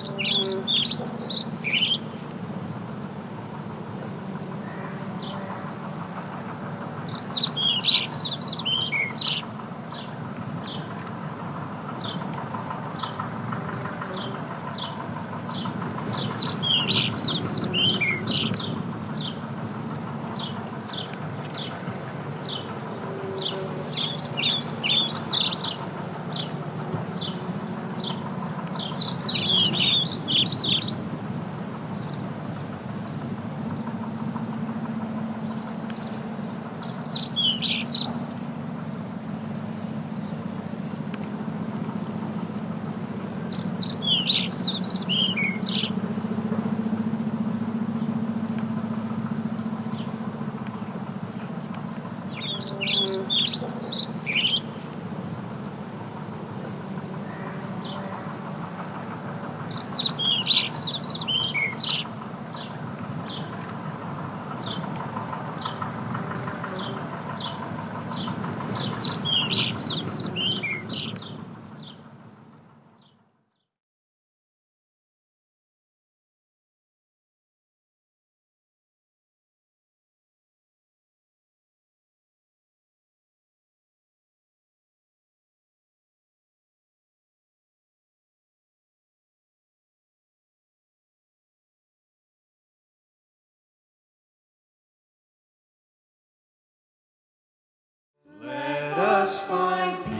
Let us find peace.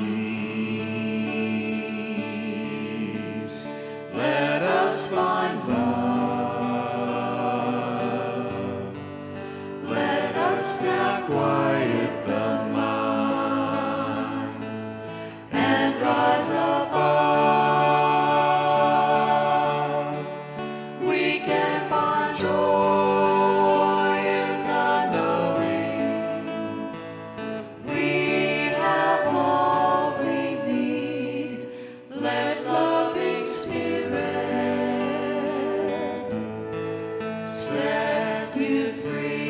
Let us find love. Let us now quiet the mind and rise above. We can find joy in the knowing we have all we need. Let loving Spirit set you free.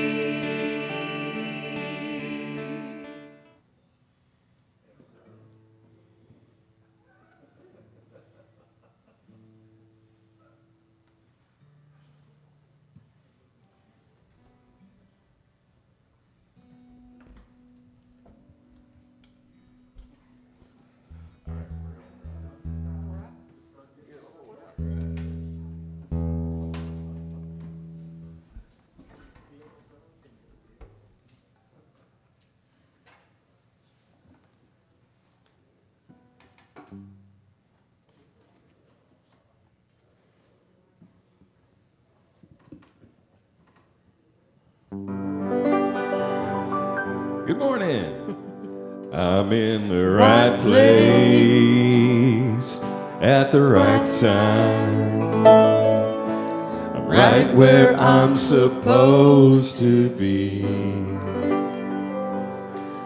Good morning. I'm in the right place at the right time. I'm right where I'm supposed to be.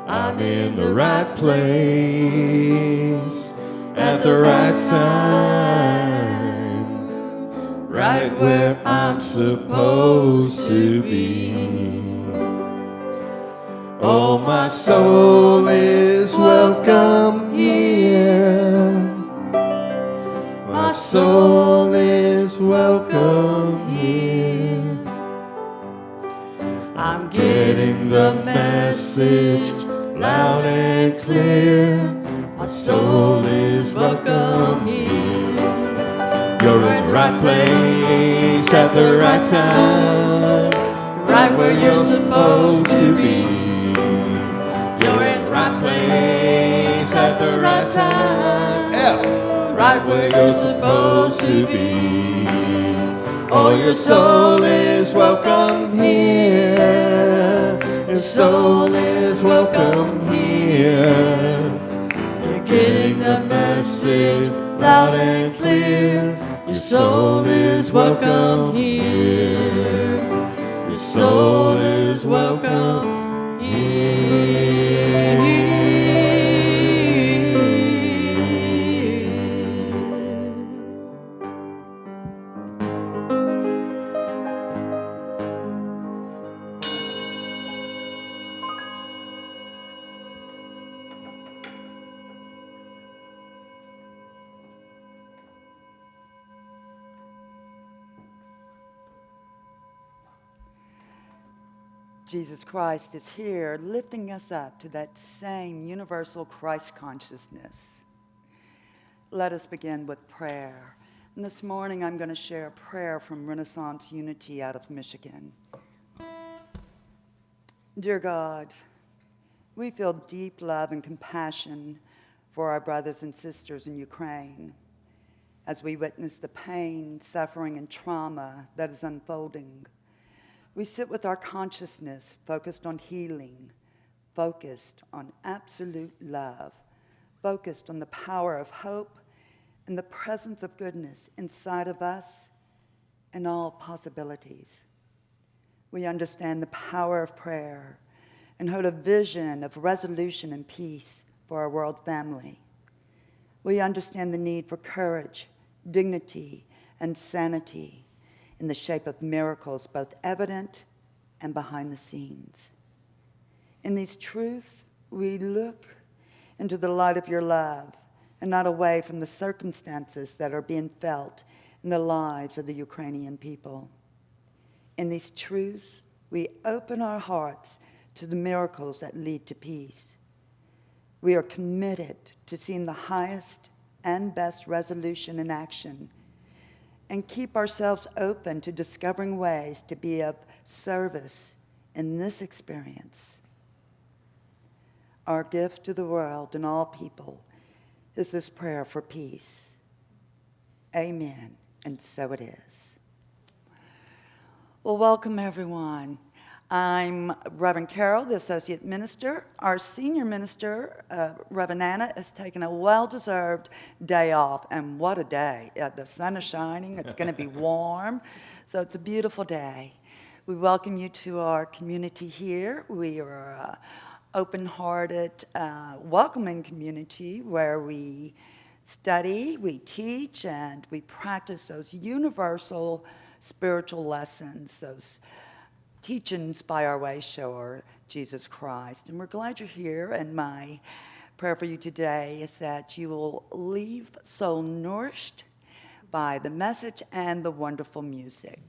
I'm in the right place at the right time. Right where I'm supposed to be. Oh, my soul is welcome here. My soul is welcome here. I'm getting the message loud and clear. My soul is welcome here. You're in the right place at the right time. Right where you're supposed to be. You're in the right place at the right time. Yeah. Right where you're supposed to be. Oh, your soul is welcome here. Your soul is welcome here. You're getting the message loud and clear. Your soul is welcome here. Your soul is welcome here. Jesus Christ is here, lifting us up to that same universal Christ consciousness. Let us begin with prayer. And this morning I'm going to share a prayer from Renaissance Unity out of Michigan. Dear God, we feel deep love and compassion for our brothers and sisters in Ukraine as we witness the pain, suffering, and trauma that is unfolding. We sit with our consciousness focused on healing, focused on absolute love, focused on the power of hope and the presence of goodness inside of us and all possibilities. We understand the power of prayer and hold a vision of resolution and peace for our world family. We understand the need for courage, dignity, and sanity in the shape of miracles, both evident and behind the scenes. In these truths, we look into the light of your love and not away from the circumstances that are being felt in the lives of the Ukrainian people. In these truths, we open our hearts to the miracles that lead to peace. We are committed to seeing the highest and best resolution in action and keep ourselves open to discovering ways to be of service in this experience. Our gift to the world and all people is this prayer for peace. Amen, and so it is. Well, welcome everyone. I'm Reverend Carol, the Associate Minister. Our Senior Minister, Reverend Anna, has taken a well-deserved day off, and what a day. The sun is shining, it's going to be warm, so it's a beautiful day. We welcome you to our community here. We are an open-hearted, welcoming community where we study, we teach, and we practice those universal spiritual lessons, those teachings by our way shower, Jesus Christ. And we're glad you're here, and my prayer for you today is that you will leave soul nourished by the message and the wonderful music.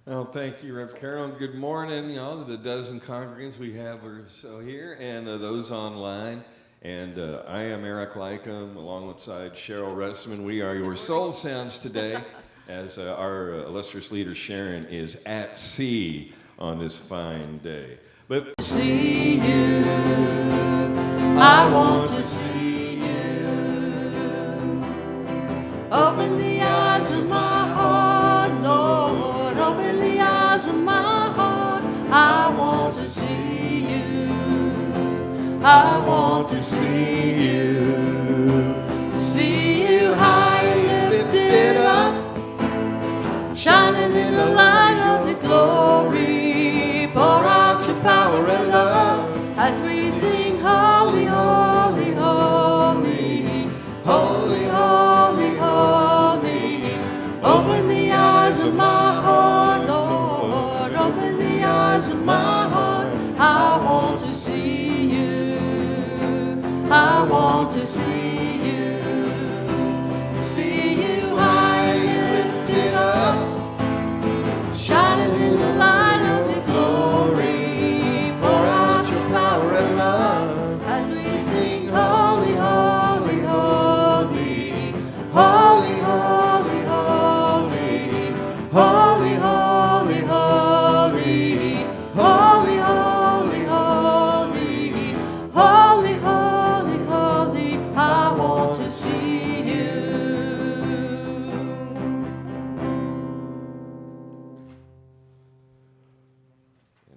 Well, thank you, Rev. Carol. Good morning, y'all, to the dozen congregants we have or so here, and those online. And I am Eric Lycum, alongside Cheryl Russman. We are your soul sounds today, as our illustrious leader Sharon is at sea on this fine day. But See you, I want to see you. Open the eyes of my heart, Lord, open the eyes of my heart. I want to see you, I want to see you high and lifted up, shining in the light of your glory. Pour out your power and love as we sing holy, holy, holy, holy, holy, holy. Open the eyes of my heart, Lord, open the eyes of my heart. I want to see you, I want to see you high and lifted up, shining in the light of your glory. Pour out your power and love as we sing holy, holy, holy, holy, holy, holy, holy, holy, holy, holy, holy, holy, holy, holy, holy. I want to see you.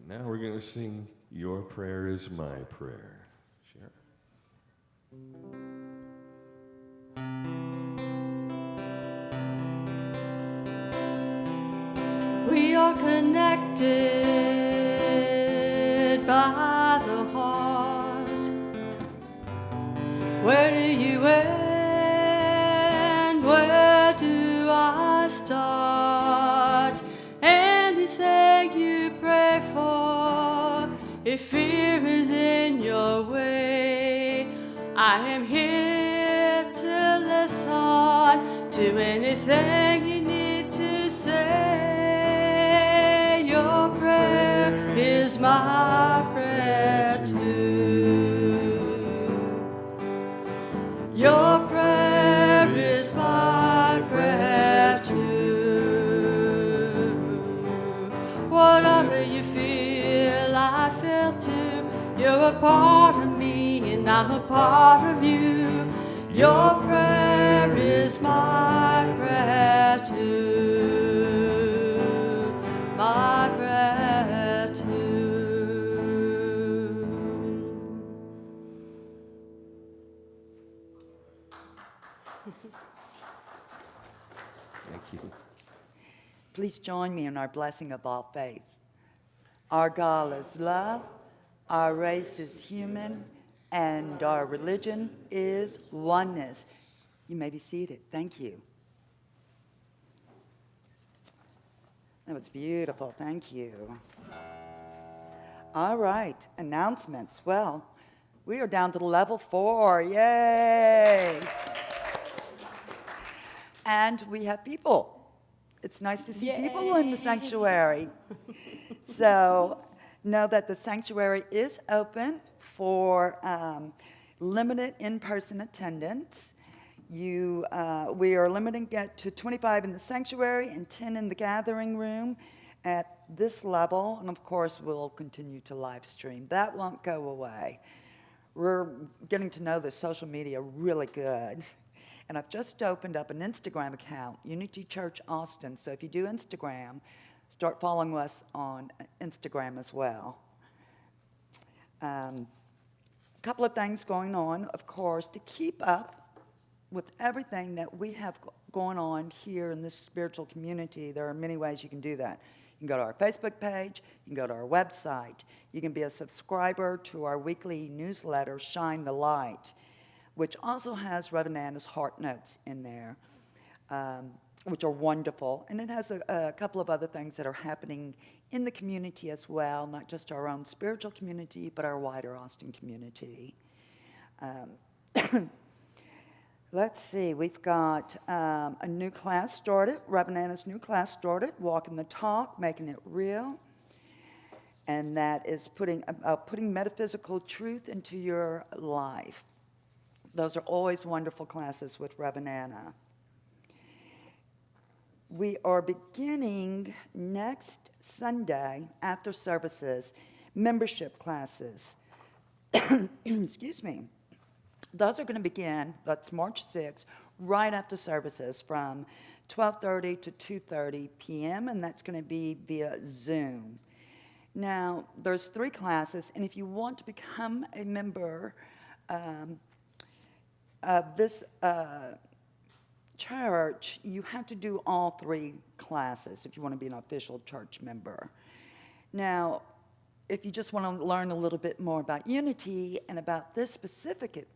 and now we're going to sing Your Prayer is My Prayer. Sharon? We are connected by the heart. Where do you end? Where do I start? Anything you pray for, if fear is in your way, I am here to listen to anything you need to say. Your part of me and I'm a part of you. Your prayer is my prayer too. My prayer too. Thank you. Please join me in our blessing of all faiths. Our God is love, our race is human, and our religion is oneness. You may be seated. Thank you. That was beautiful. Thank you. All right, announcements. Well, we are down to level 4. Yay! And we have people. It's nice to see people in the sanctuary. So know that the sanctuary is open for limited in-person attendance. We are limiting it to 25 in the sanctuary and 10 in the gathering room at this level. And of course, we'll continue to live stream. That won't go away. We're getting to know the social media really good. And I've just opened up an Instagram account, Unity Church Austin. So if you do Instagram, start following us on Instagram as well. A couple of things going on, of course, to keep up with everything that we have going on here in this spiritual community. There are many ways you can do that. You can go to our Facebook page, you can go to our website, you can be a subscriber to our weekly newsletter, Shine the Light, which also has Reverend Anna's Heart Notes in there, which are wonderful. And it has a couple of other things that are happening in the community as well, not just our own spiritual community, but our wider Austin community. Let's see, we've got a new class started, Reverend Anna's new class started, Walking the Talk, Making It Real. And that is putting metaphysical truth into your life. Those are always wonderful classes with Reverend Anna. We are beginning next Sunday after services, membership classes. Excuse me. Those are going to begin, that's March 6th, right after services from 12:30 to 2:30 p.m., and that's going to be via Zoom. Now, there's 3 classes, and if you want to become a member of this church, you have to do all 3 classes if you want to be an official church member. Now, if you just want to learn a little bit more about Unity and about this specific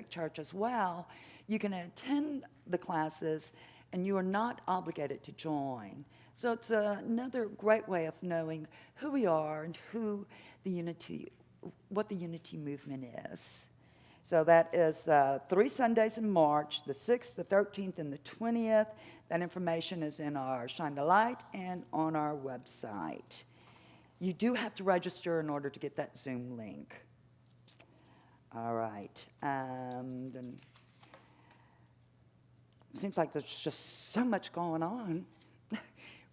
church as well, you can attend the classes and you are not obligated to join. So it's another great way of knowing who we are and what the Unity movement is. So that is 3 Sundays in March, the 6th, the 13th, and the 20th. That information is in our Shine the Light and on our website. You do have to register in order to get that Zoom link. All right. Then seems like there's just so much going on.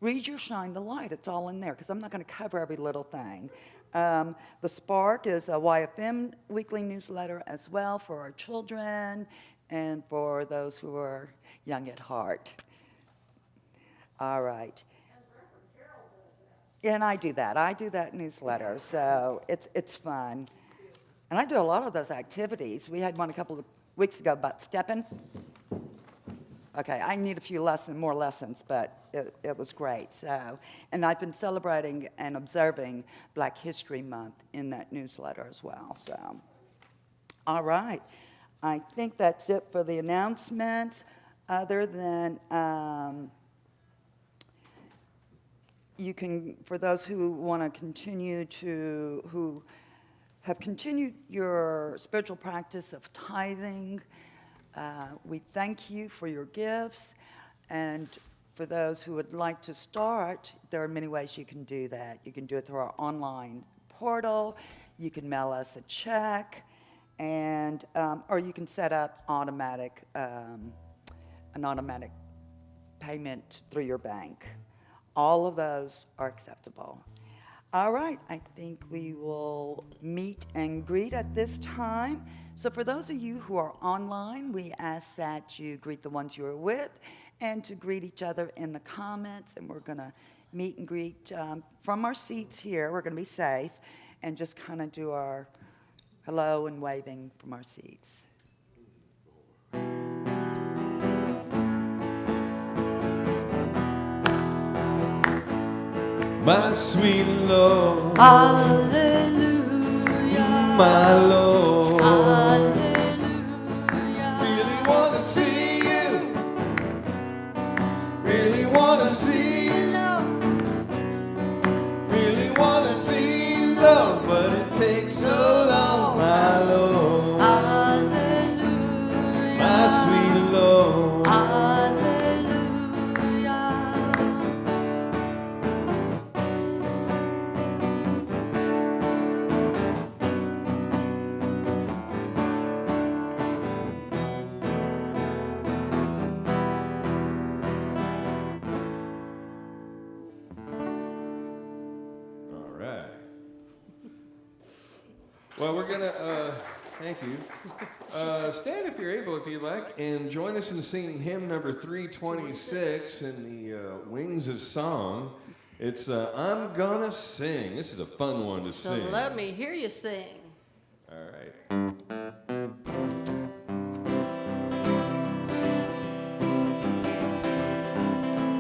Read your Shine the Light. It's all in there because I'm not going to cover every little thing. The Spark is a YFM weekly newsletter as well for our children and for those who are young at heart. All right. And I do that. I do that newsletter, so it's fun. And I do a lot of those activities. We had one a couple of weeks ago about stepping. Okay, I need a few more lessons, but it was great. So, and I've been celebrating and observing Black History Month in that newsletter as well. So, all right. I think that's it for the announcements, other than you can, for those who want to continue who have continued your spiritual practice of tithing, we thank you for your gifts, and for those who would like to start, there are many ways you can do that. You can do it through our online portal, you can mail us a check, and or you can set up an automatic payment through your bank. All of those are acceptable. All right, I think we will meet and greet at this time. So for those of you who are online, we ask that you greet the ones you are with and to greet each other in the comments. And we're going to meet and greet from our seats here. We're going to be safe and just kind of do our hello and waving from our seats. My sweet Lord, Hallelujah. my Lord, Hallelujah. really want to see you, really want to see you, really want to see you, Lord, but it takes so long, my Lord, Hallelujah. my sweet Lord. Hallelujah. All right. Well, we're gonna, thank you. Stand if you're able, if you like, and join us in singing hymn number 326 in the Wings of Song. It's I'm Gonna Sing. This is a fun one to So sing. let me hear you sing. All right.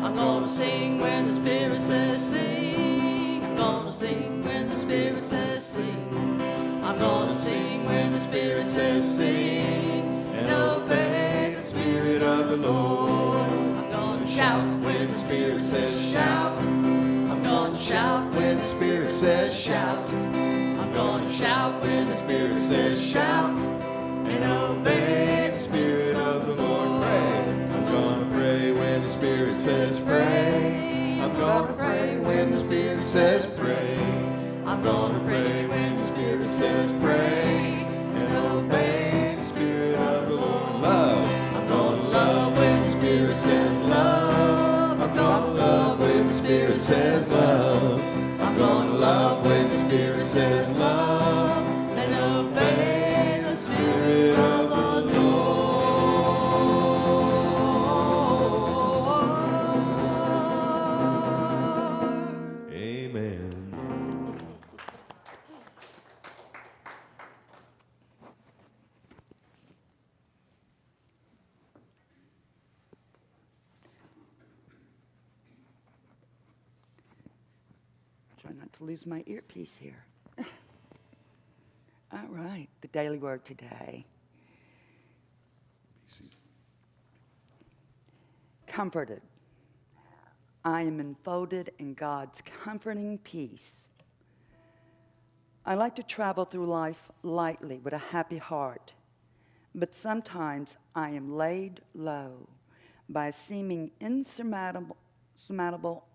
I'm gonna sing when the Spirit says sing. I'm gonna sing when the Spirit says sing. I'm gonna sing when the Spirit says sing. And obey the Spirit of the Lord. I'm gonna shout when the Spirit says shout. I'm gonna shout when the Spirit says shout. I'm gonna shout when the Spirit says shout. And obey the Spirit of the Lord. Pray. I'm gonna pray when the Spirit says pray. I'm gonna pray when the Spirit says pray. I'm gonna pray when the Spirit says pray. And obey the Spirit of the Lord. Love. I'm gonna love when the Spirit says love. I'm gonna love when the Spirit says love. I'm gonna love when the Spirit says love. And obey the Spirit of the Lord. Amen. Try not to lose my earpiece here. All right, the daily word today. Comforted. I am enfolded in God's comforting peace. I like to travel through life lightly with a happy heart, but sometimes I am laid low by a seeming insurmountable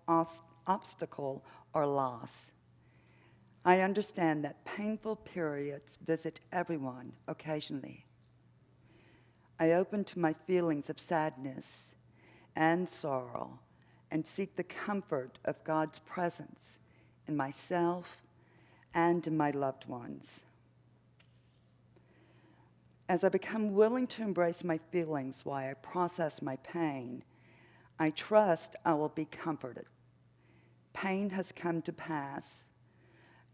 obstacle or loss. I understand that painful periods visit everyone occasionally. I open to my feelings of sadness and sorrow and seek the comfort of God's presence in myself and in my loved ones. As I become willing to embrace my feelings while I process my pain, I trust I will be comforted. Pain has come to pass.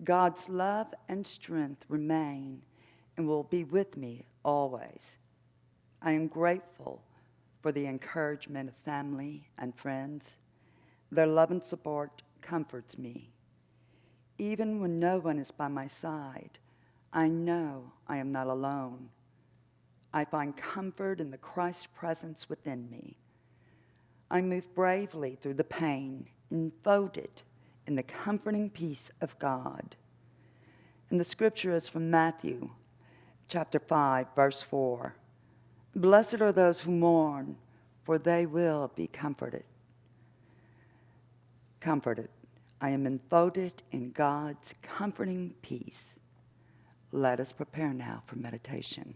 God's love and strength remain and will be with me always. I am grateful for the encouragement of family and friends. Their love and support comforts me. Even when no one is by my side, I know I am not alone. I find comfort in the Christ presence within me. I move bravely through the pain, enfolded in the comforting peace of God. And the scripture is from Matthew chapter 5, verse 4. Blessed are those who mourn, for they will be comforted. Comforted. I am enfolded in God's comforting peace. Let us prepare now for meditation.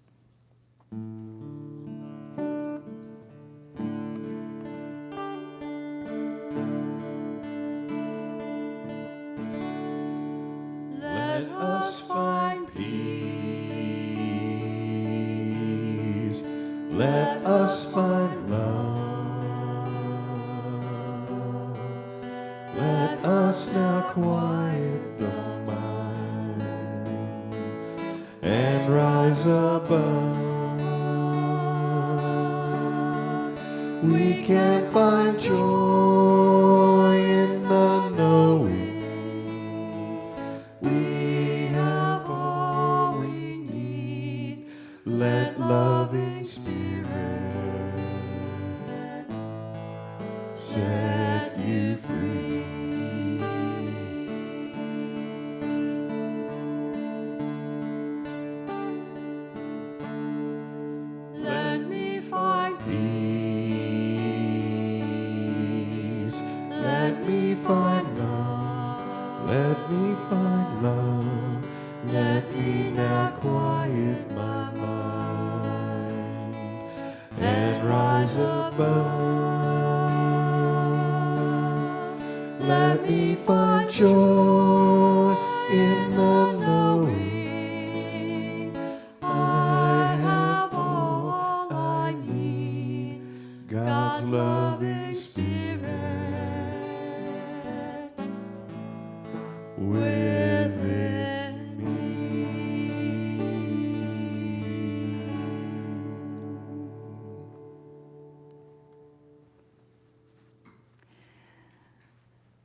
us find love. Let us now quiet the mind and rise above. We can find joy in the knowing we have all we need. Let loving Spirit set you free. Let me find Peace. Let me find love. Let me find love. Let me now quiet my mind and rise above. Let me find joy in the knowing I have all I need. God's loving Spirit within me.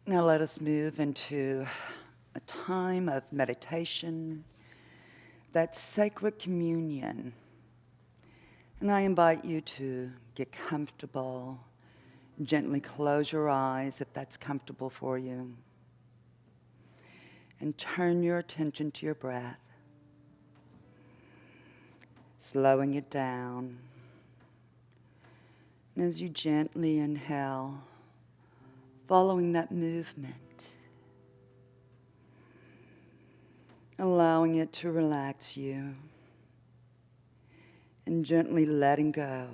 Now let us move into a time of meditation, that sacred communion. And I invite you to get comfortable, gently close your eyes if that's comfortable for you, and turn your attention to your breath, slowing it down. And as you gently inhale, following that movement, allowing it to relax you, and gently letting go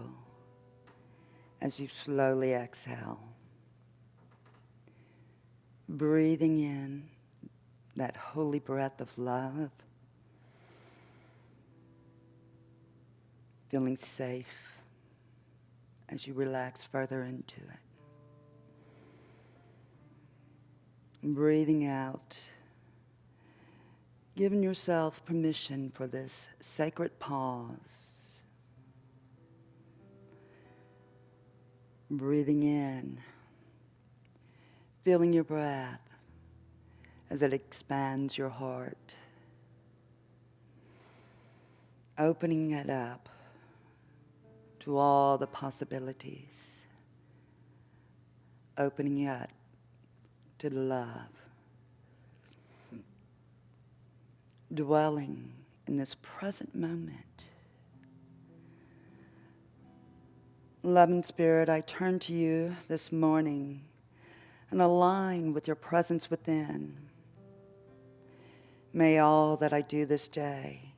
as you slowly exhale. Breathing in that holy breath of love, feeling safe as you relax further into it. Breathing out, giving yourself permission for this sacred pause. Breathing in, feeling your breath as it expands your heart. Opening it up to all the possibilities. Opening it to love. Dwelling in this present moment. Loving Spirit, I turn to you this morning and align with your presence within. May all that I do this day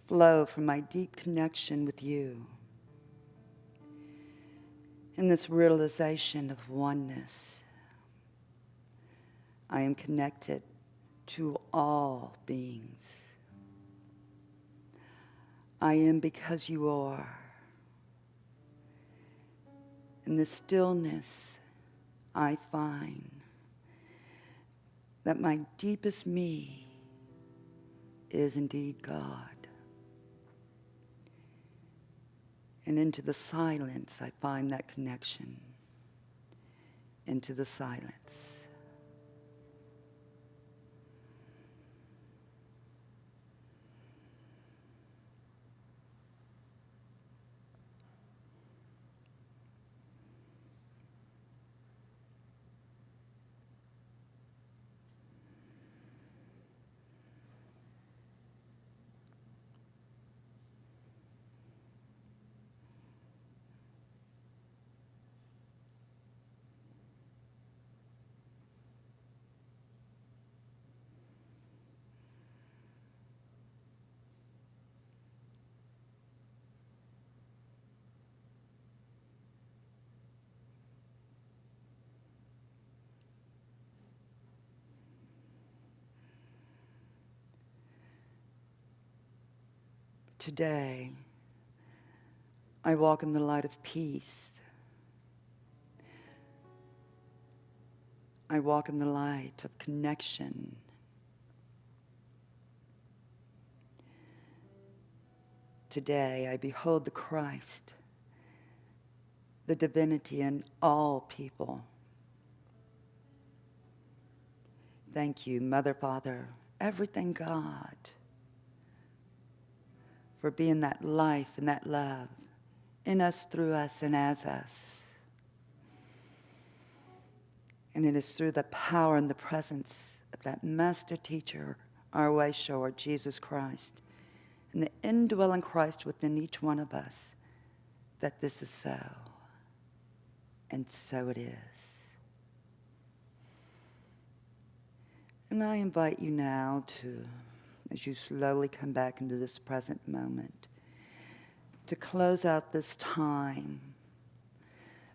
flow from my deep connection with you. In this realization of oneness, I am connected to all beings. I am because you are. In the stillness, I find that my deepest me is indeed God. And into the silence, I find that connection. Into the silence. Today, I walk in the light of peace. I walk in the light of connection. Today I behold the Christ, the divinity in all people. Thank you, Mother, Father, everything God, for being that life and that love in us, through us, and as us. And it is through the power and the presence of that master teacher, our way shower, Jesus Christ, and the indwelling Christ within each one of us, that this is so. And so it is. And I invite you now to, as you slowly come back into this present moment, to close out this time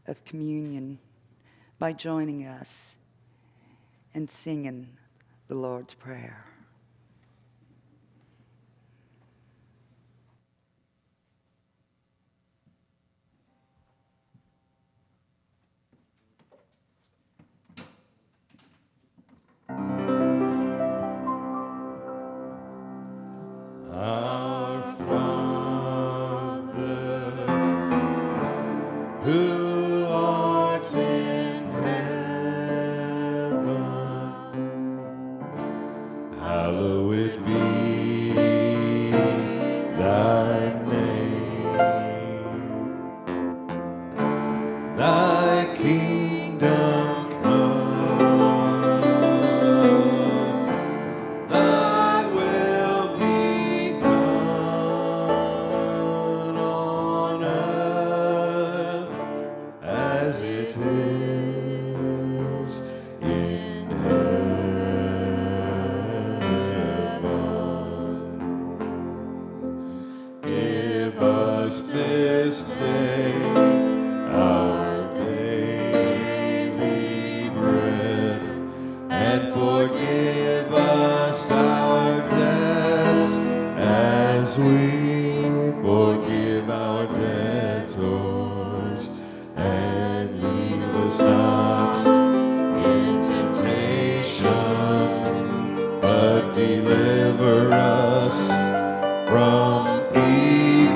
of communion by joining us and singing the Lord's Prayer. Our Father, who art in heaven, hallowed be thy name. Thy kingdom come, thy will be done on earth as it is in heaven. Give us this day our daily bread, and forgive us our debts as we forgive our debtors. And lead us not into temptation, but deliver us from evil.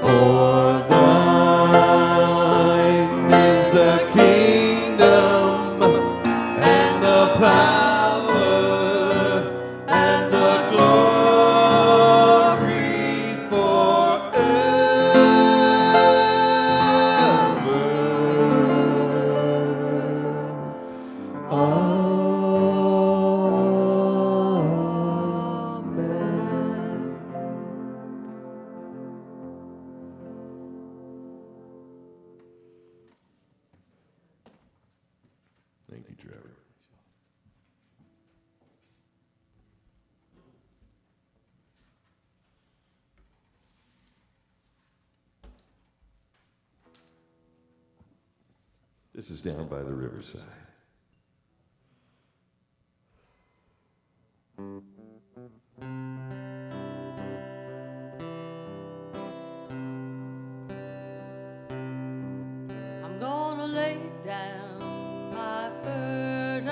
For thine is the kingdom and the power and the glory forever. Amen. Thank you, Trevor. This is down by the riverside. I'm gonna lay down my burden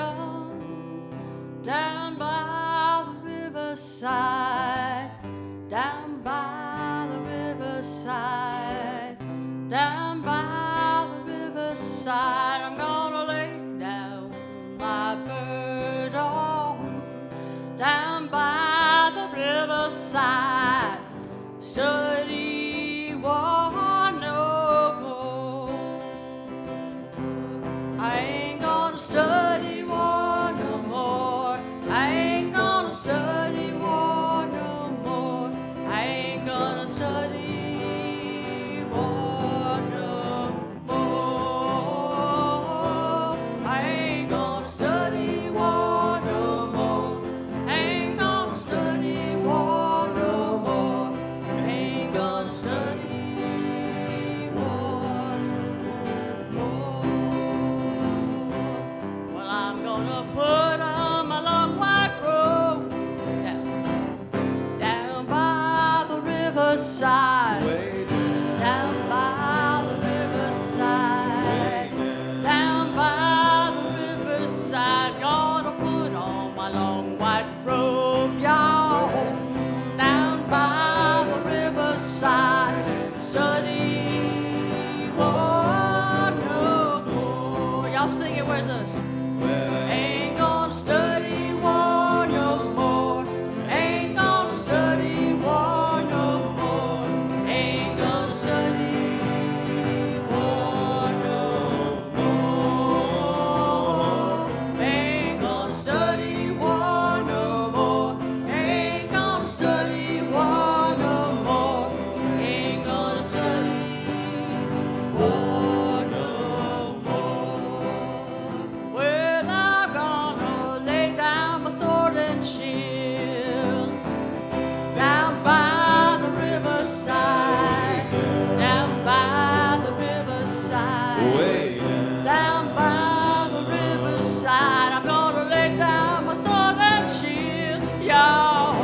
down by the riverside, down by the riverside, down by the riverside. I'm gonna lay down my burden down by the riverside, study war no more. I ain't gonna study war no more. I ain't gonna study war no more. I ain't gonna study war no more. I ain't gonna study war no more. I ain't gonna study war no way down. Down by the riverside, I'm gonna lay down my sword and shield, y'all.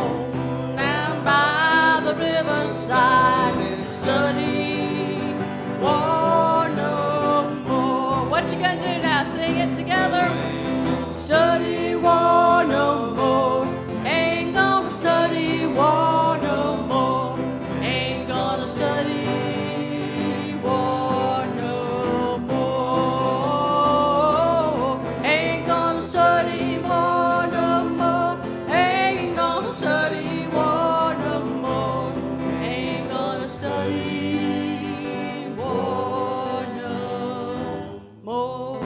Down by the riverside, study war no more. What you gonna do now? Sing it together. Study war no more. Ain't gonna study war no more. Ain't gonna study war no more. Ain't gonna study war no more. Ain't gonna study war no more. Ain't gonna study war no more.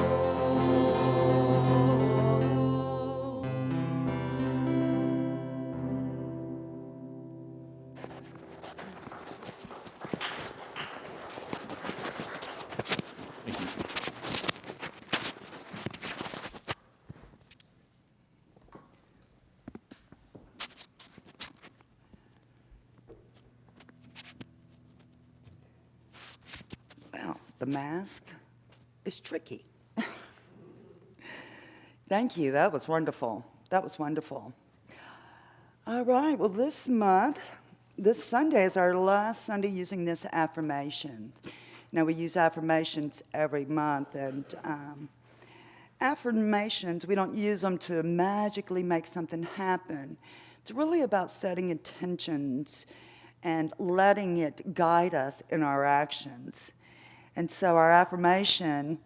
Well, the mask is tricky. Thank you. That was wonderful. That was wonderful. All right. Well, this month, this Sunday is our last Sunday using this affirmation. Now, we use affirmations every month, and affirmations, we don't use them to magically make something happen. It's really about setting intentions and letting it guide us in our actions. And so our affirmation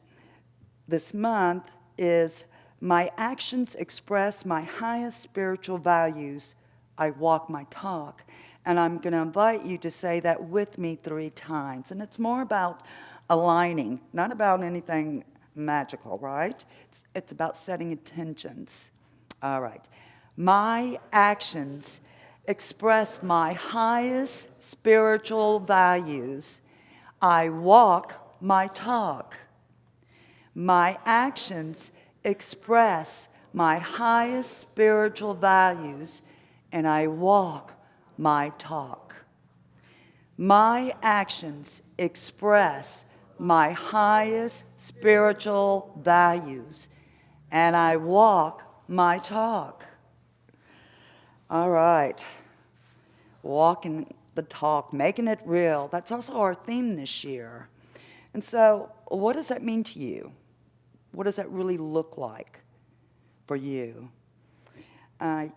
this month is, my actions express my highest spiritual values. I walk my talk. And I'm going to invite you to say that with me 3 times. And it's more about aligning, not about anything magical, right? It's about setting intentions. All right. My actions express my highest spiritual values. I walk my talk. My actions express my highest spiritual values, and I walk my talk. My actions express my highest spiritual values, and I walk my talk. All right. Walking the talk, making it real. That's also our theme this year. And so, what does that mean to you? What does that really look like for you? I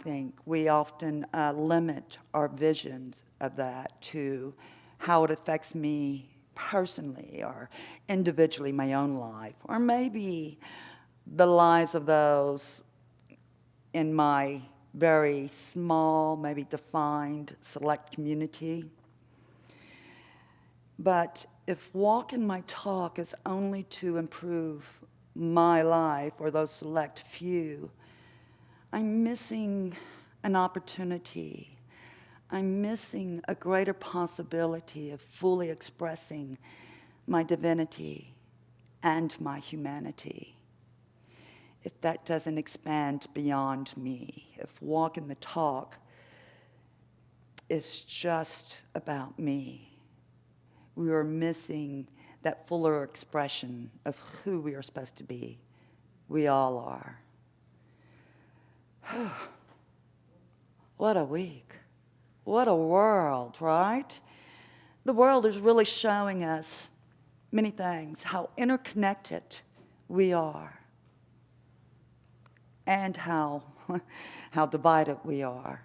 think we often limit our visions of that to how it affects me personally or individually, my own life, or maybe the lives of those in my very small, maybe defined, select community. But if walking my talk is only to improve my life or those select few, I'm missing an opportunity. I'm missing a greater possibility of fully expressing my divinity and my humanity. If that doesn't expand beyond me, if walking the talk is just about me, we are missing that fuller expression of who we are supposed to be. We all are. What a week. What a world, right? The world is really showing us many things, how interconnected we are, and how divided we are.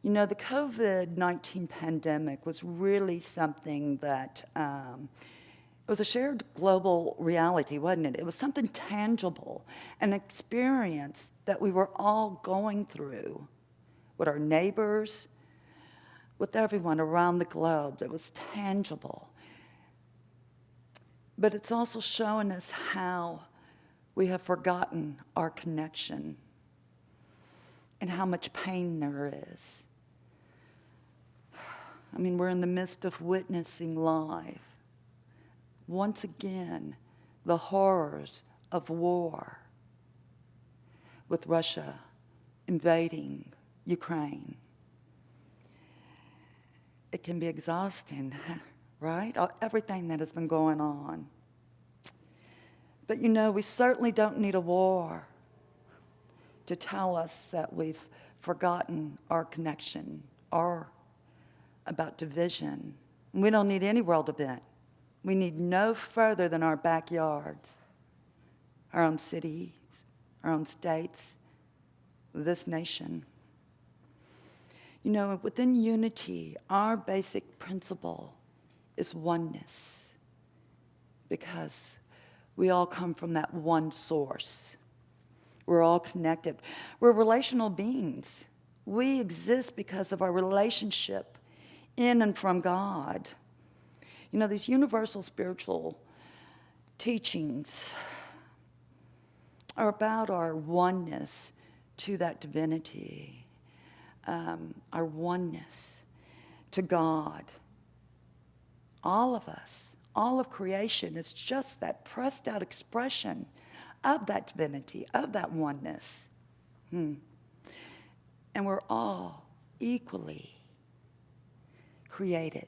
You know, the COVID-19 pandemic was really something that, it was a shared global reality, wasn't it? It was something tangible, an experience that we were all going through with our neighbors, with everyone around the globe. It was tangible. But it's also showing us how we have forgotten our connection and how much pain there is. I mean, we're in the midst of witnessing live, once again, the horrors of war with Russia invading Ukraine. It can be exhausting, right? Everything that has been going on. But you know, we certainly don't need a war to tell us that we've forgotten our connection or about division. We don't need any world event. We need no further than our backyards, our own cities, our own states, this nation. You know, within unity, our basic principle is oneness, because we all come from that one source. We're all connected. We're relational beings. We exist because of our relationship in and from God. You know, these universal spiritual teachings are about our oneness to that divinity, our oneness to God. All of us, all of creation is just that pressed out expression of that divinity, of that oneness. And we're all equally created.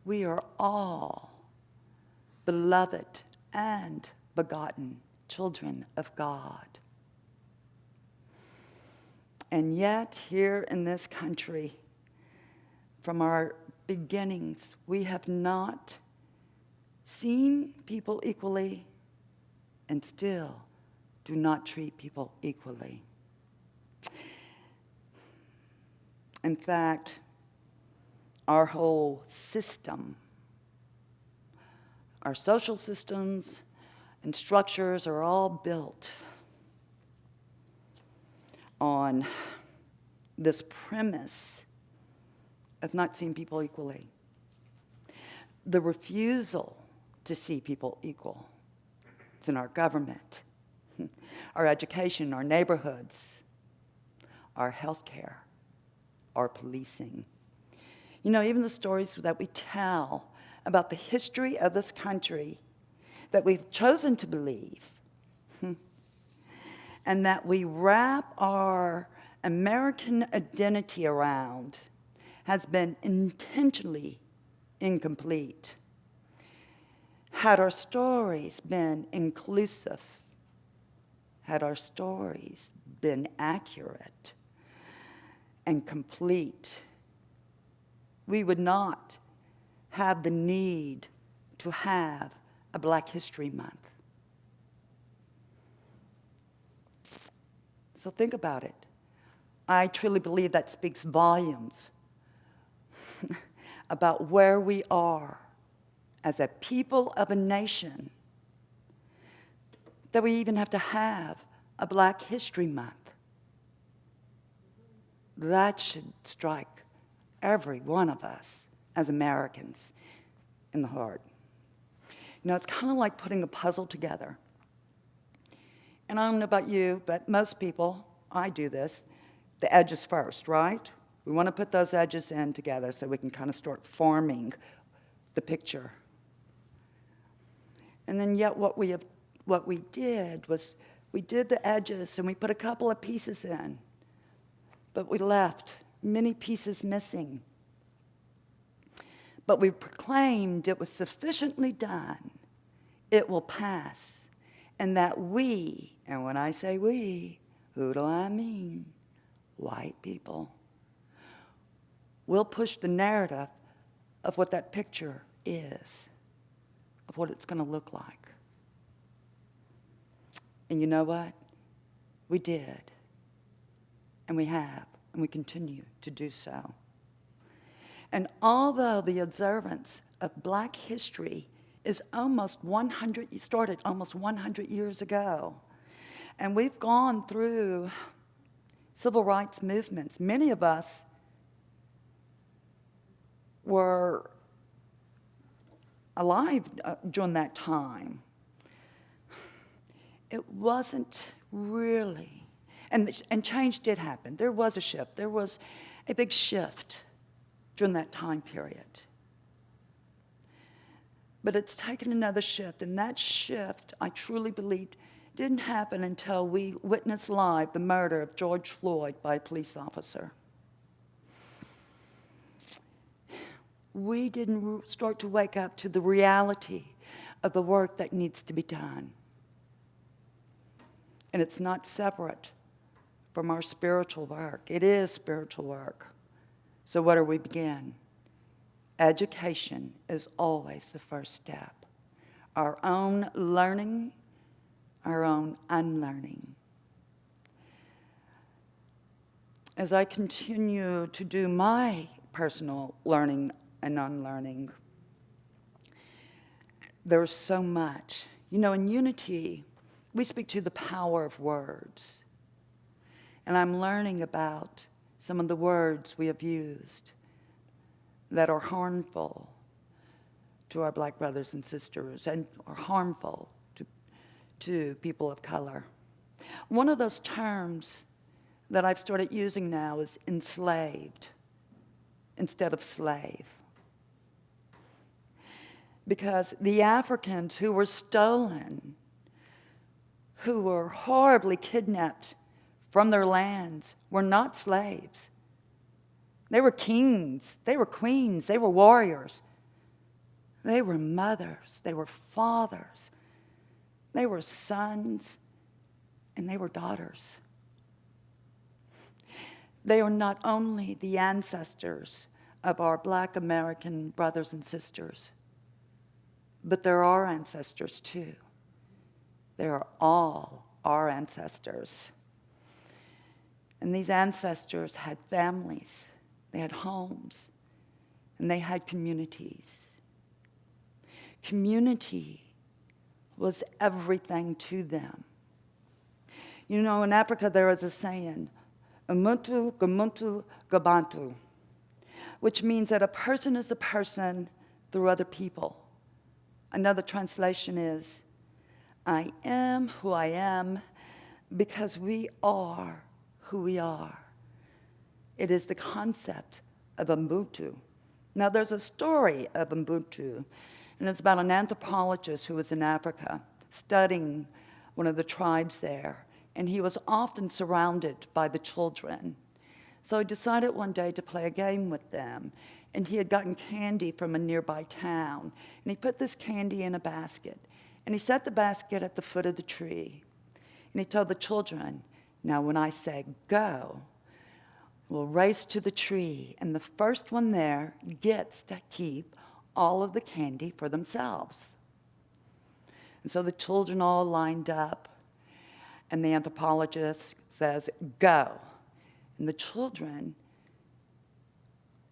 We are all beloved and begotten children of God. And yet, here in this country, from our beginnings, we have not seen people equally and still do not treat people equally. In fact, our whole system, our social systems and structures are all built on this premise of not seeing people equally. The refusal to see people equal. It's in our government, our education, our neighborhoods, our healthcare, our policing. You know, even the stories that we tell about the history of this country that we've chosen to believe and that we wrap our American identity around has been intentionally incomplete. Had our stories been inclusive, had our stories been accurate and complete, we would not have the need to have a Black History Month. So think about it. I truly believe that speaks volumes about where we are as a people of a nation, that we even have to have a Black History Month. That should strike every one of us as Americans in the heart. You know, it's kind of like putting a puzzle together. And I don't know about you, but most people, I do this, the edges first, right? We want to put those edges in together so we can kind of start forming the picture. And then yet what we did was we did the edges and we put a couple of pieces in, but we left many pieces missing. But we proclaimed it was sufficiently done, it will pass, and that we, and when I say we, who do I mean? White people. Will push the narrative of what that picture is, of what it's going to look like. And you know what? We did. And we have, and we continue to do so. And although the observance of Black history is started almost 100 years ago, and we've gone through civil rights movements, many of us were alive during that time. It wasn't really, and change did happen. There was a shift. There was a big shift during that time period. But it's taken another shift, and that shift, I truly believe, didn't happen until we witnessed live the murder of George Floyd by a police officer. we didn't start to wake up to the reality of the work that needs to be done. And it's not separate from our spiritual work. It is spiritual work. So where do we begin? Education is always the first step. Our own learning, our own unlearning. As I continue to do my personal learning and unlearning, there's so much. You know, in Unity, we speak to the power of words. And I'm learning about some of the words we have used that are harmful to our black brothers and sisters and are harmful to people of color. One of those terms that I've started using now is enslaved instead of slave. Because the Africans who were stolen, who were horribly kidnapped from their lands, were not slaves. They were kings, they were queens, they were warriors. They were mothers, they were fathers, they were sons, and they were daughters. They are not only the ancestors of our black American brothers and sisters, but they're our ancestors too. They are all our ancestors. And these ancestors had families, they had homes, and they had communities. Community was everything to them. You know, in Africa there is a saying, Ubuntu, Ubuntu, Ubuntu, which means that a person is a person through other people. Another translation is, I am who I am because we are who we are. It is the concept of Ubuntu. Now, there's a story of Ubuntu, and it's about an anthropologist who was in Africa studying one of the tribes there, and he was often surrounded by the children. So he decided one day to play a game with them, and he had gotten candy from a nearby town, and he put this candy in a basket, and he set the basket at the foot of the tree, and he told the children, now when I say go, we'll race to the tree, and the first one there gets to keep all of the candy for themselves. And so the children all lined up, and the anthropologist says, go. And the children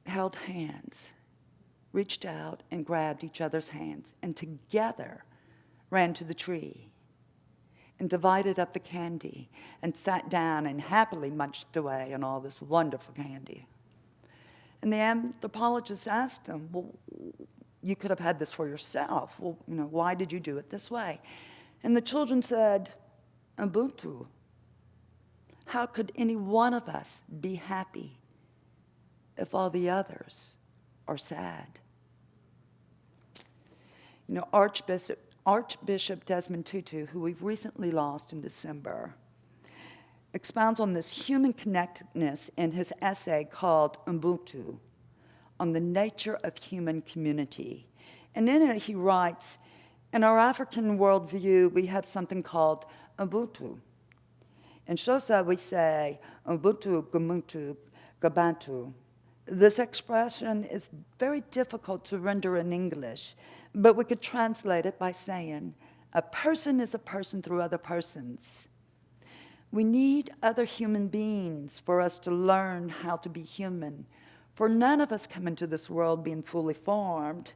held hands, reached out and grabbed each other's hands, and together ran to the tree and divided up the candy and sat down and happily munched away on all this wonderful candy. And the anthropologist asked them, well, you could have had this for yourself. Well, you know, why did you do it this way? And the children said, Ubuntu. How could any one of us be happy if all the others are sad? You know, Archbishop Desmond Tutu, who we've recently lost in December, expounds on this human connectedness in his essay called Ubuntu, on the nature of human community. And in it he writes, in our African worldview, we have something called Ubuntu. In Xhosa, we say, Ubuntu, Gumuntu, Gabantu. This expression is very difficult to render in English, but we could translate it by saying, a person is a person through other persons. We need other human beings for us to learn how to be human, for none of us come into this world being fully formed.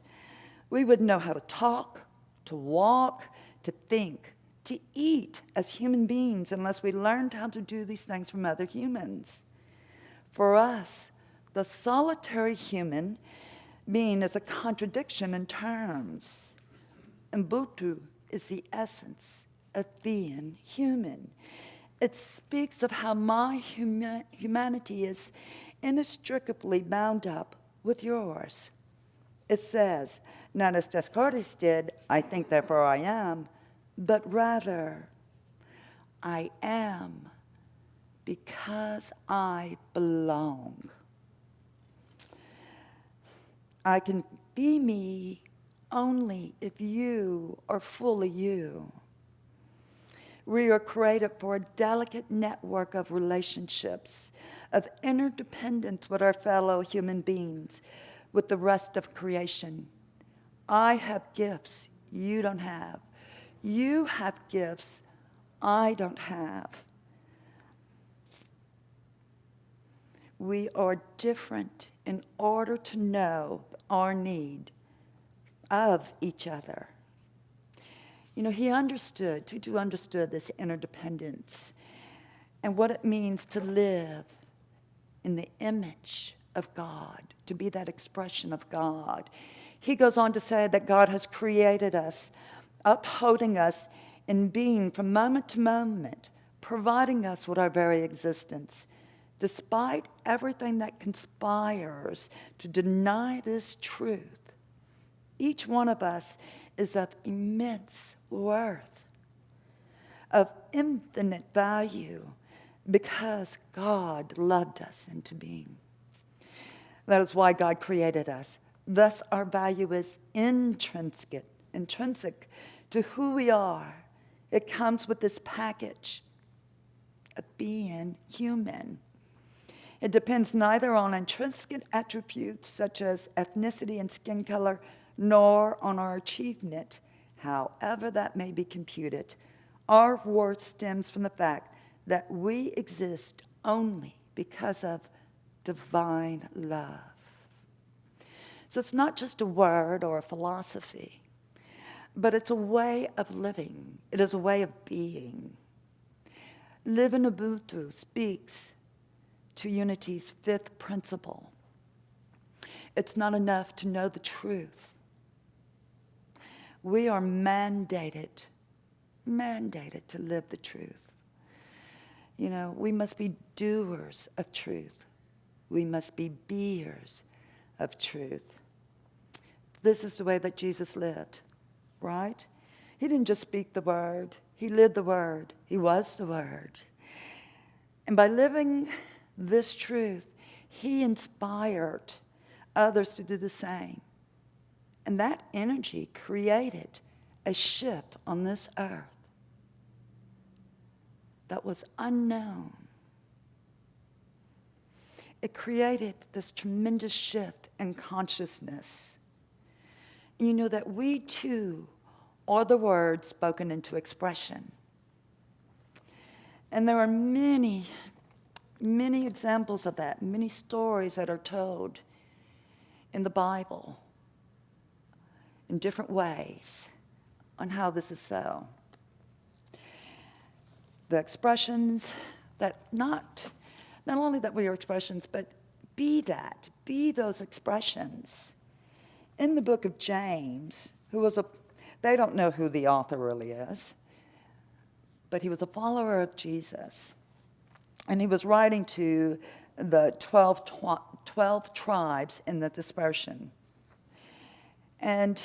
We wouldn't know how to talk, to walk, to think, to eat as human beings unless we learned how to do these things from other humans. For us, the solitary human being is a contradiction in terms. Ubuntu is the essence of being human. It speaks of how my humanity is inextricably bound up with yours. It says, not as Descartes did, I think therefore I am, but rather, I am because I belong. I can be me only if you are fully you. We are created for a delicate network of relationships, of interdependence with our fellow human beings, with the rest of creation. I have gifts you don't have. You have gifts I don't have. We are different in order to know our need of each other. You know, Tutu understood this interdependence and what it means to live in the image of God, to be that expression of God. He goes on to say that God has created us, upholding us in being from moment to moment, providing us with our very existence. Despite everything that conspires to deny this truth, each one of us is of immense worth, of infinite value, because God loved us into being. That is why God created us. Thus, our value is intrinsic to who we are. It comes with this package of being human. It depends neither on intrinsic attributes such as ethnicity and skin color, nor on our achievement, however that may be computed. Our worth stems from the fact that we exist only because of divine love. So it's not just a word or a philosophy, but it's a way of living. It is a way of being. Live in Ubuntu speaks to Unity's fifth principle. It's not enough to know the truth. We are mandated to live the truth. You know, we must be doers of truth. We must be beers of truth. This is the way that Jesus lived, right? He didn't just speak the word. He lived the word. He was the word. And by living this truth, he inspired others to do the same. And that energy created a shift on this earth that was unknown. It created this tremendous shift in consciousness. You know that we too are the word spoken into expression. And there are many examples of that, many stories that are told in the Bible in different ways on how this is so. The expressions that not only that we are expressions, but be those expressions. In the book of James, they don't know who the author really is, but he was a follower of Jesus. And he was writing to the 12 tribes in the dispersion. And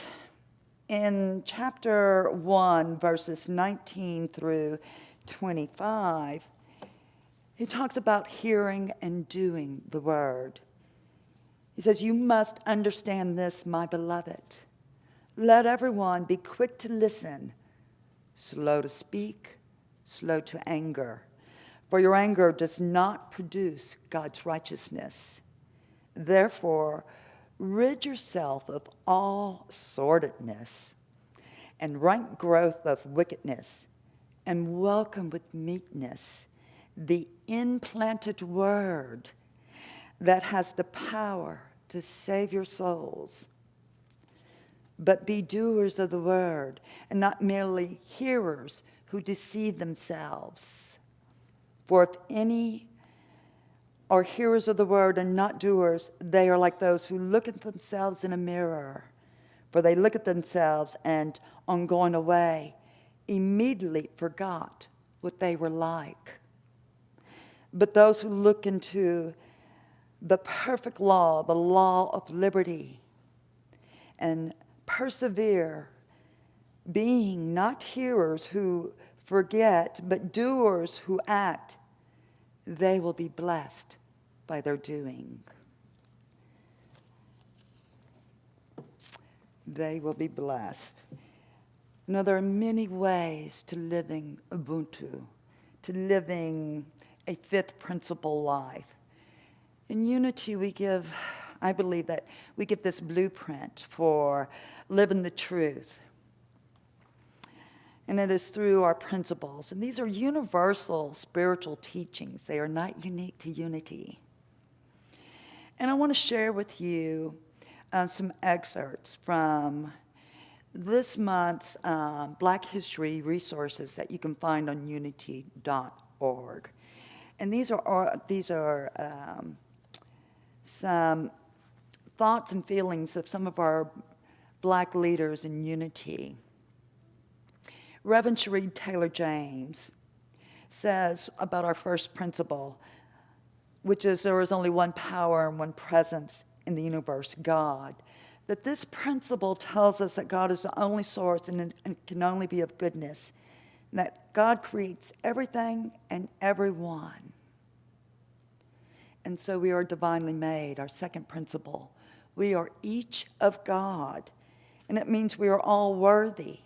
in chapter 1, verses 19 through 25, he talks about hearing and doing the word. He says, "You must understand this, my beloved. Let everyone be quick to listen, slow to speak, slow to anger. For your anger does not produce God's righteousness. Therefore, rid yourself of all sordidness and rank growth of wickedness, and welcome with meekness the implanted word that has the power to save your souls. But be doers of the word, and not merely hearers who deceive themselves. For if any are hearers of the word and not doers, they are like those who look at themselves in a mirror. For they look at themselves and, on going away, immediately forgot what they were like. But those who look into the perfect law, the law of liberty, and persevere, being not hearers who forget, but doers who act, they will be blessed by their doing." they will be blessed. Now, there are many ways to living Ubuntu, to living a fifth principle life. In Unity, I believe that we give this blueprint for living the truth. And it is through our principles. And these are universal spiritual teachings. They are not unique to Unity. And I want to share with you some excerpts from this month's Black History resources that you can find on unity.org. And these are some thoughts and feelings of some of our Black leaders in Unity. Reverend Sheree Taylor James says about our first principle, which is there is only one power and one presence in the universe, God, that this principle tells us that God is the only source and can only be of goodness, and that God creates everything and everyone. And so we are divinely made, our second principle. We are each of God, and it means we are all worthy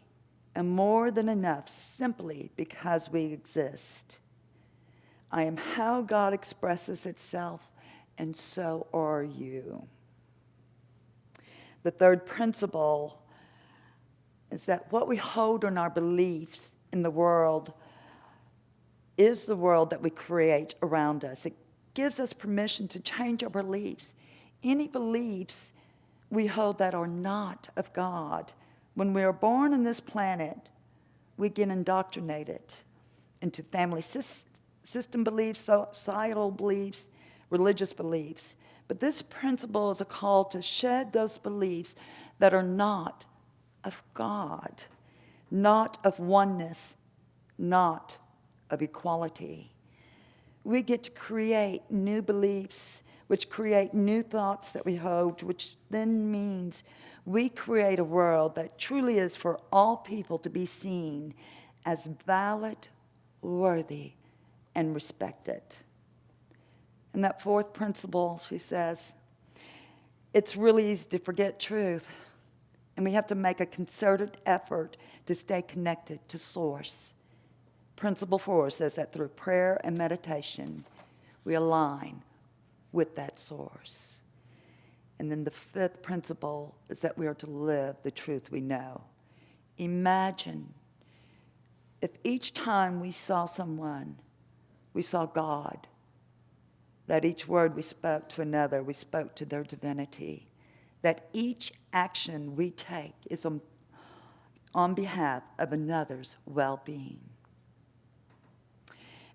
and more than enough simply because we exist. I am how God expresses itself, and so are you. The third principle is that what we hold in our beliefs in the world is the world that we create around us. It gives us permission to change our beliefs. Any beliefs we hold that are not of God, when we are born on this planet, we get indoctrinated into family system beliefs, societal beliefs, religious beliefs. But this principle is a call to shed those beliefs that are not of God, not of oneness, not of equality. We get to create new beliefs, which create new thoughts that we hold, which then means we create a world that truly is for all people to be seen as valid, worthy, and respected. And that fourth principle, she says, it's really easy to forget truth, and we have to make a concerted effort to stay connected to Source. Principle 4 says that through prayer and meditation, we align with that Source. And then the fifth principle is that we are to live the truth we know. Imagine if each time we saw someone, we saw God, that each word we spoke to another, we spoke to their divinity, that each action we take is on behalf of another's well-being.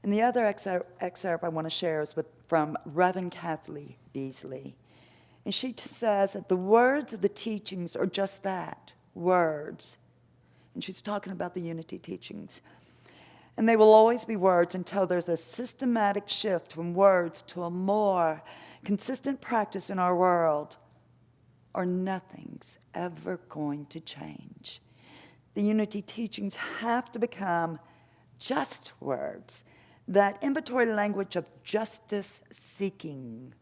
And the other excerpt I want to share is from Reverend Kathleen Beasley. And she says that the words of the teachings are just that, words. And she's talking about the Unity teachings. And they will always be words until there's a systematic shift from words to a more consistent practice in our world, or nothing's ever going to change. The Unity teachings have to become just words, that inventory language of justice seeking.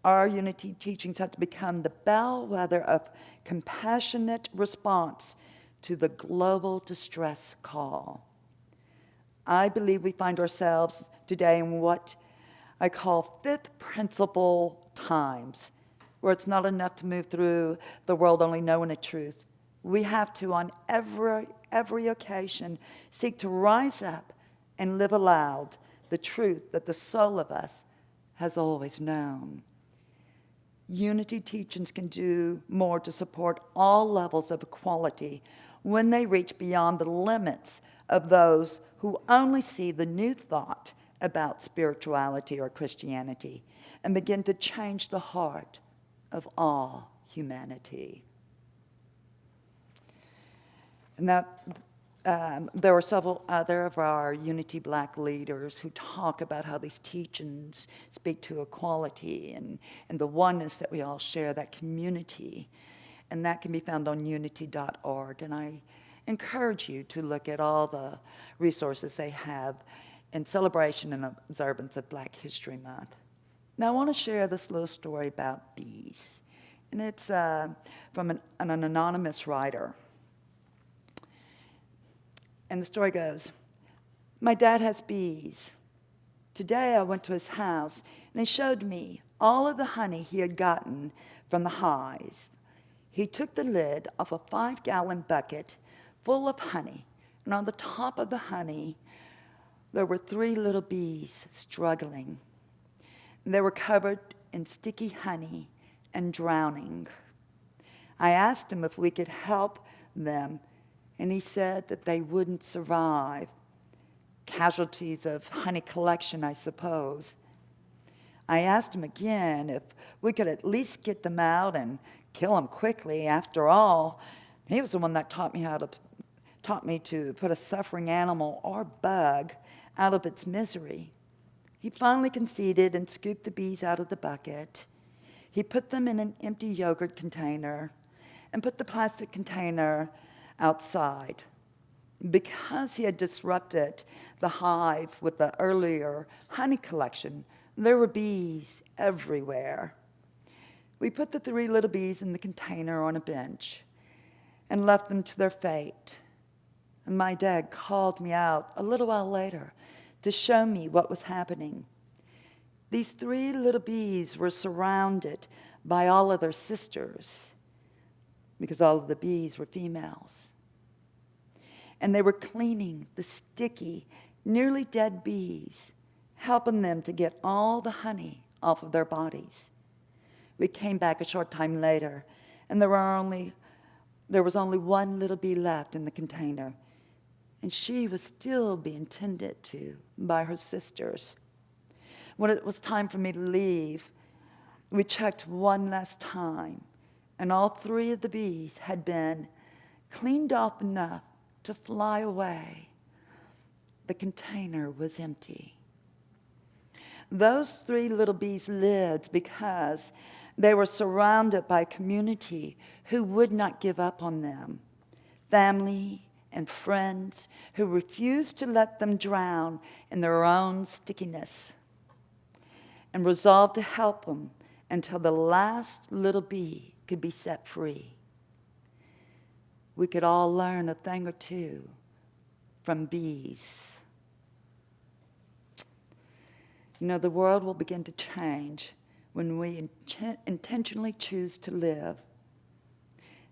Our Unity teachings have to become the bellwether of compassionate response to the global distress call. I believe we find ourselves today in what I call fifth principle times, where it's not enough to move through the world only knowing the truth. We have to, on every occasion, seek to rise up and live aloud the truth that the soul of us has always known. Unity teachings can do more to support all levels of equality when they reach beyond the limits of those who only see the new thought about spirituality or Christianity and begin to change the heart of all humanity. And that there are several other of our Unity Black leaders who talk about how these teachings speak to equality and the oneness that we all share, that community. And that can be found on unity.org. And I encourage you to look at all the resources they have in celebration and observance of Black History Month. Now, I want to share this little story about bees. and it's from an anonymous writer. And the story goes, my dad has bees. Today I went to his house, and he showed me all of the honey he had gotten from the hives. He took the lid off a 5-gallon bucket full of honey, and on the top of the honey, there were 3 little bees struggling. They were covered in sticky honey and drowning. I asked him if we could help them, and he said that they wouldn't survive. Casualties of honey collection, I suppose. I asked him again if we could at least get them out and kill them quickly. After all, he was the one that taught me to put a suffering animal or bug out of its misery. He finally conceded and scooped the bees out of the bucket. He put them in an empty yogurt container and put the plastic container outside. Because he had disrupted the hive with the earlier honey collection, there were bees everywhere. We put the 3 little bees in the container on a bench and left them to their fate. And my dad called me out a little while later to show me what was happening. These 3 little bees were surrounded by all of their sisters because all of the bees were females. And they were cleaning the sticky, nearly dead bees, helping them to get all the honey off of their bodies. We came back a short time later, and there was only 1 little bee left in the container, and she was still being tended to by her sisters. When it was time for me to leave, we checked one last time, and all 3 of the bees had been cleaned off enough to fly away. The container was empty. Those 3 little bees lived because they were surrounded by a community who would not give up on them. Family and friends who refused to let them drown in their own stickiness and resolved to help them until the last little bee could be set free. We could all learn a thing or two from bees. You know, the world will begin to change when we intentionally choose to live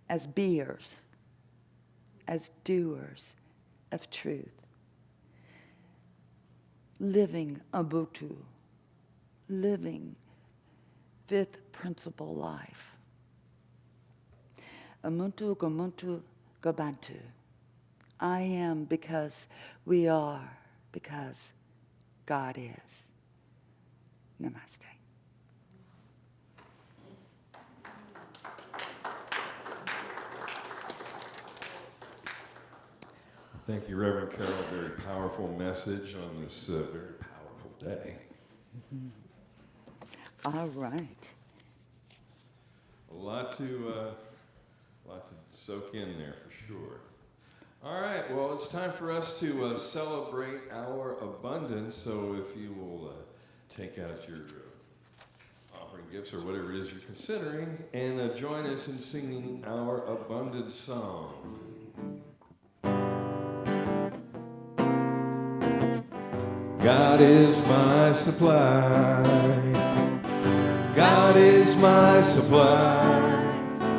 as beers, as doers of truth, living Ubuntu, living 5th principle life. Ubuntu, Ubuntu, Ubuntu. I am because we are, because God is. Namaste. Thank you, Reverend Carol. A very powerful message on this very powerful day. All right. A lot to soak in there for sure. All right, well, it's time for us to celebrate our abundance. So if you will take out your offering gifts or whatever it is you're considering and join us in singing our abundance song. God is my supply. God is my supply.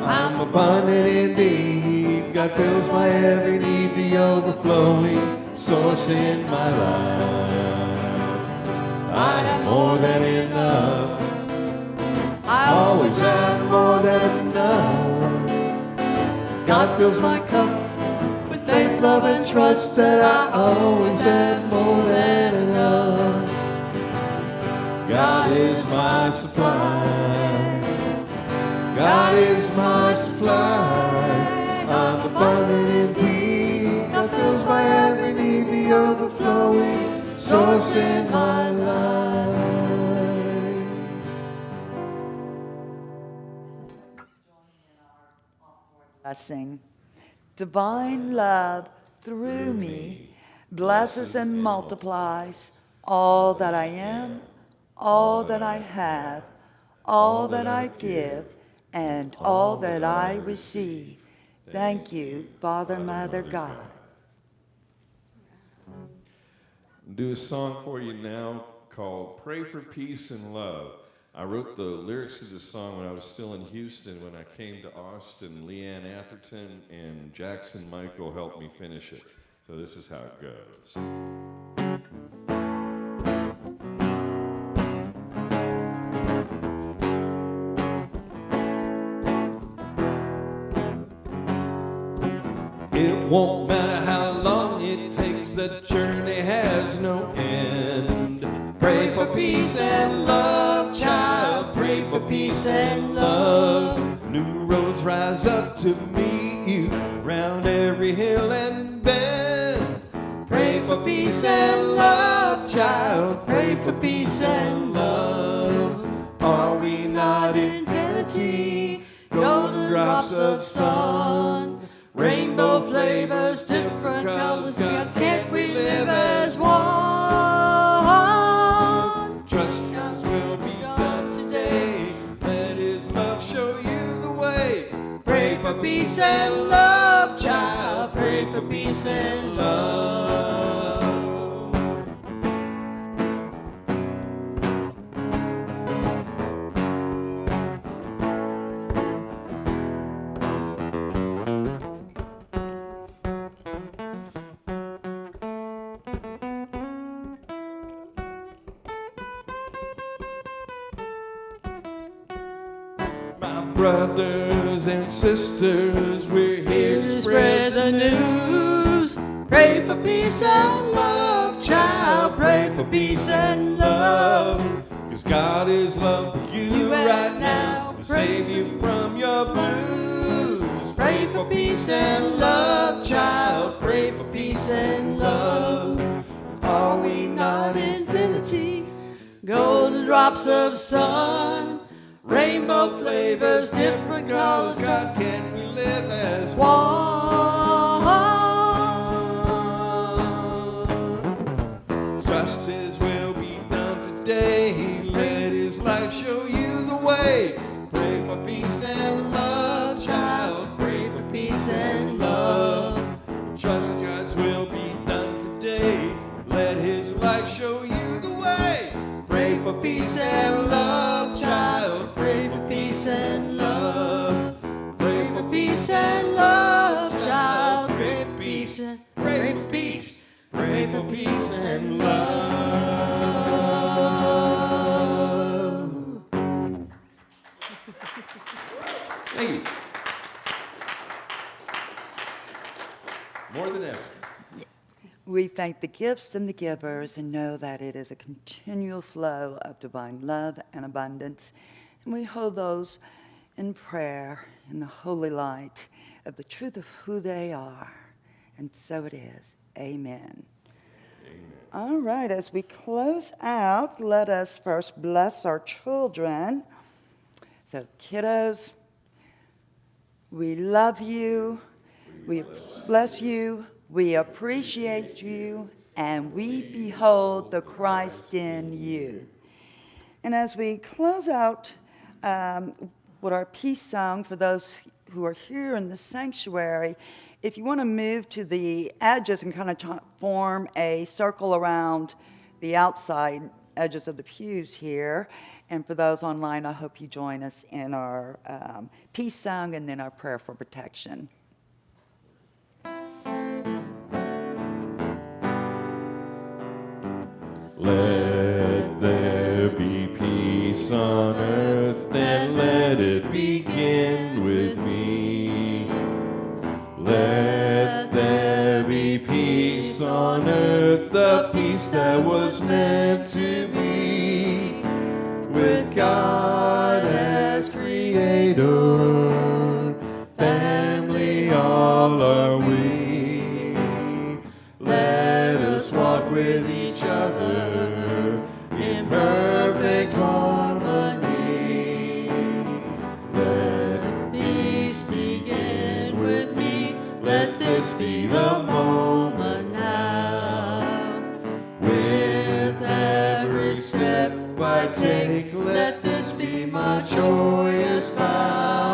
I'm abundant indeed. God fills my every need, the overflowing source in my life. I have more than enough. I always have more than enough. God fills my cup with faith, love, and trust that I always have more than enough. God is my supply. God is my supply. I'm abundant indeed. God fills my every need, the overflowing source in my life. Blessing. Divine love through me blesses and multiplies all that I am, all that I have, all that I give, and all that I receive. Thank you, Father, Mother, God. Do a song for you now called Pray for Peace and Love. I wrote the lyrics to this song when I was still in Houston. When I came to Austin, Leanne Atherton and Jackson Michael helped me finish it. So this is how it goes. It won't matter how long it takes, the journey has no end. Pray for peace and love, child, pray for peace and love. New roads rise up to meet you round every hill and bend. Pray for peace and love, child, pray for peace and love. Are we not infinity, golden drops of sun? Rainbow flavors, different colors, God, can't we live as one? Trust God's will be done today. Let His love show you the way. Pray for peace and love, child. Pray for peace and love. Brothers and sisters, we're here to spread the news. Pray for peace and love, child. Pray for peace and love. 'Cause God is love for you right now, to save you from your blues. Pray for peace and love, child. Pray for peace and love. Are we not infinity? Golden drops of sun. Rainbow flavors, different colors, God, can't we live as one? Trust His will be done today. Let His light show you the way. Pray for peace and love, child. Pray for peace and love. Trust God's will be done today. Let His light show you the way. Pray for peace and love, child. Pray for peace and love. Pray for peace and love, child. Pray for peace and pray for peace. Pray for peace and love. Thank you. More than ever. We thank the gifts and the givers and know that it is a continual flow of divine love and abundance. And we hold those in prayer in the holy light of the truth of who they are. And so it is. Amen. Amen. All right, as we close out, let us first bless our children. So, kiddos, we love you. We bless you. We appreciate you, and we behold the Christ in you. And as we close out with our peace song, for those who are here in the sanctuary, if you want to move to the edges and kind of form a circle around the outside edges of the pews here, and for those online, I hope you join us in our peace song and then our prayer for protection. Let there be peace on earth, and let it begin with me. Let there be peace on earth, the peace that was meant to be. With God as Creator, family all are we. Let us walk with each other in perfect harmony. Let peace begin with me. Let this be the moment now. With every step I take, let this be my joyous vow.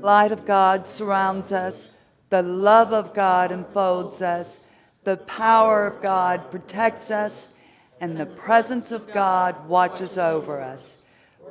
light of God surrounds us. The love of God enfolds us. The power of God protects us. And the presence of God watches over us.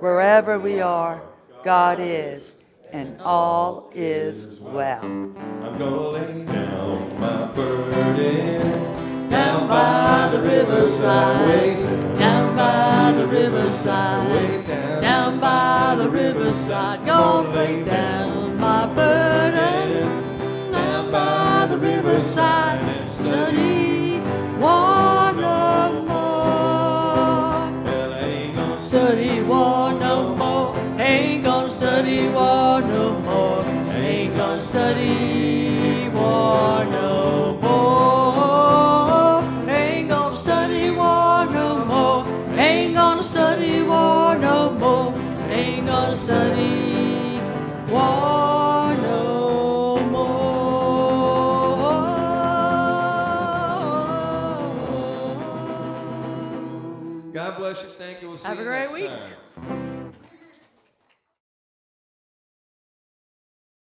Wherever we are, God is, and all is well. I'm gonna lay down my burden Down by the riverside, way down, down by the riverside, way down. down by the riverside. Gonna lay down my burden down by the riverside and study war no more. Well, I ain't gonna Study war no more. Ain't gonna study war no more. Ain't gonna study war no more. Ain't gonna study war no more. Ain't gonna study war no more. Ain't gonna study war no more. God bless you. Thank you. We'll see Have you a great next week. time.